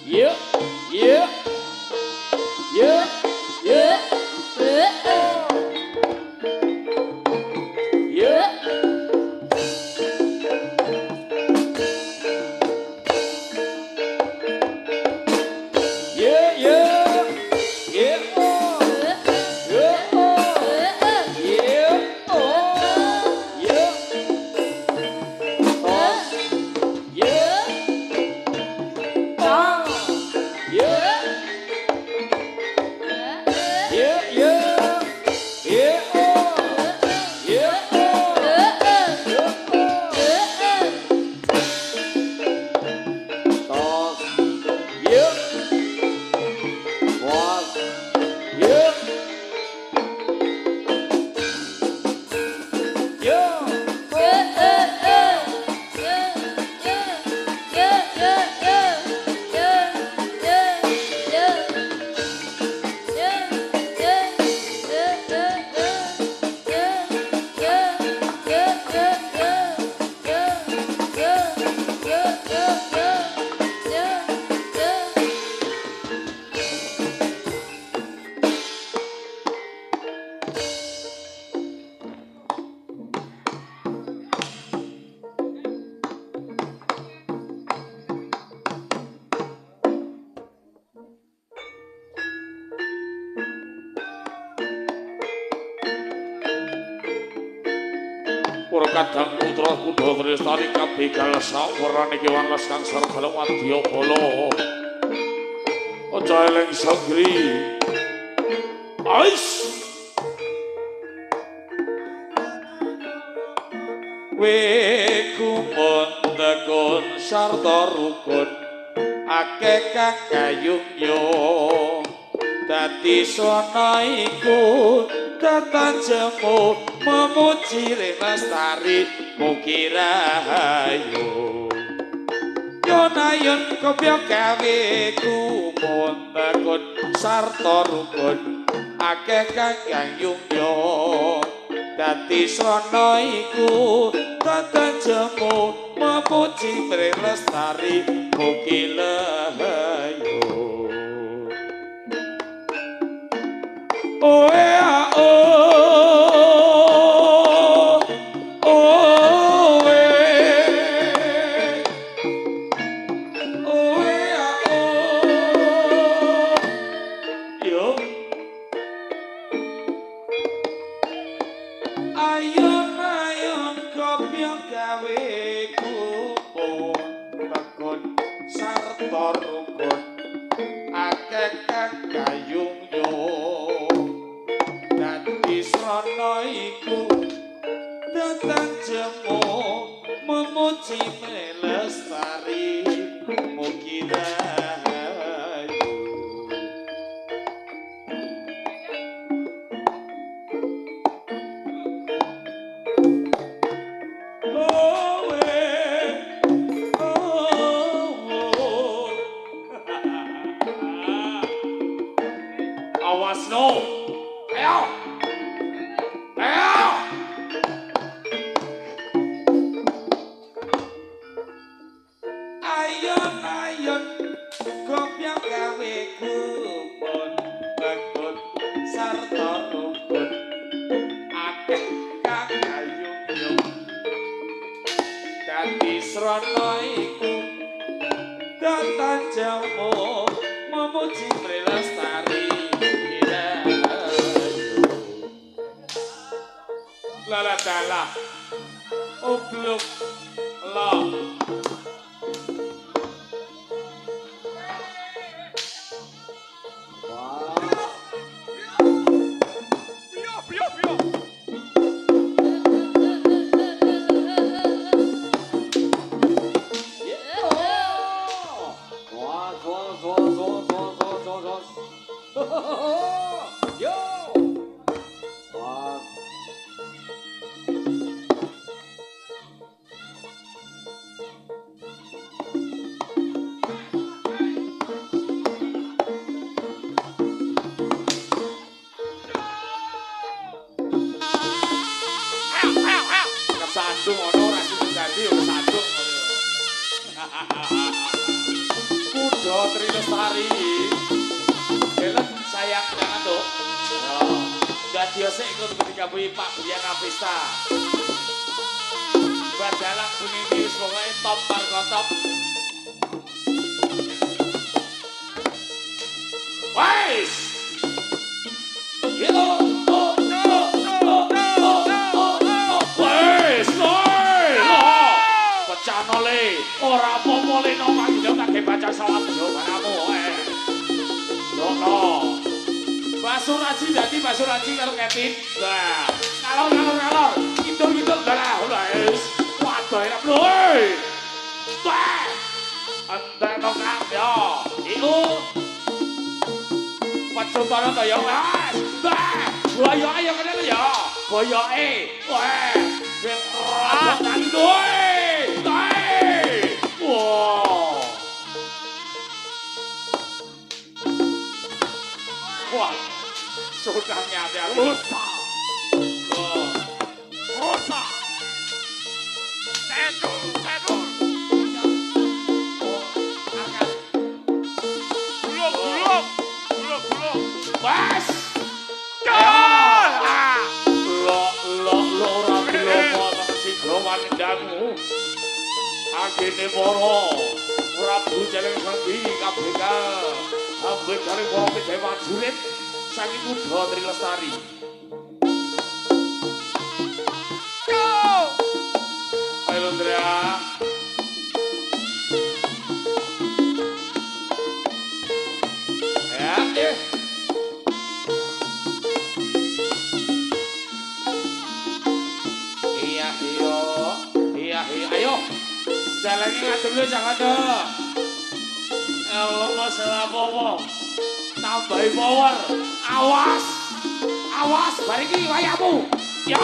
Yeah, yeah, yeah, yeah, yeah. Yeah, yeah, yeah, oh, yeah, oh, yeah, oh, yeah, oh, yeah, oh, yeah, yeah, yeah, yeah, oh, yeah, oh, yeah, oh, yeah, was, yeah, yeah. Para kadang putra kuda tresnani kabegal saweran iki waras kang sareng wadya bala aja eling sagri ais we kumontekon sarta rukun akeh kakayung yo dadi sona iku datang jemu memuji lestari mugi rahayu yonayon kopya gawe kumontekon sarta rukun akeh kakayung yo dadi sona iku datang jemu memuji lestari mugi rahayu. Oh yeah, oh, oh, yeah. Oh yeah, oh, yo. Ayun ayun kopya gawe kupon tekun sarta rukun akeh kakayung yo. Srana iku datang jemu memuji lestari mugi rahayu. Oh, oh. Awas no. Ayo. Ayon kopya gawe kupon tekun sarta rukun akeh kakayung yo dadi srana iku datang jemu memuji lestari lala dala obluk la sandung ana ora sing dadi yo sandung. Kuda hari. Belum sayang jangan tuh. Jadi saya ikut ketika Pak Briana Pesta. Badalang bunyi semoga top markotop. Wais. Gitu. Canole ora apa-apa le nang panggil kage baca salat yo kamu no Basuraji dadi Basuraji karo Kevin nah ngalor kidul lah wis waduh enak lho wah antek no kang yo iku pacutara to yo wis wah boyo ayo kene lho yo boyoke wah nang duwe wow. Wah, sudah nyata rusa. Rusa. Sedul. Gulung. Bas. Lo ora gulung si growan ndamu. Agene para Prabu Jaleng Sandi KBK ambek kali para dewa jurit saking Kuda Tri Lestari. Ayo Andrea. Ya. Iya, ayo. Jalannya ngadem lu jangan tuh. Kalau masalah apa-apa tambahin power. Awas bariki wayamu. Ya.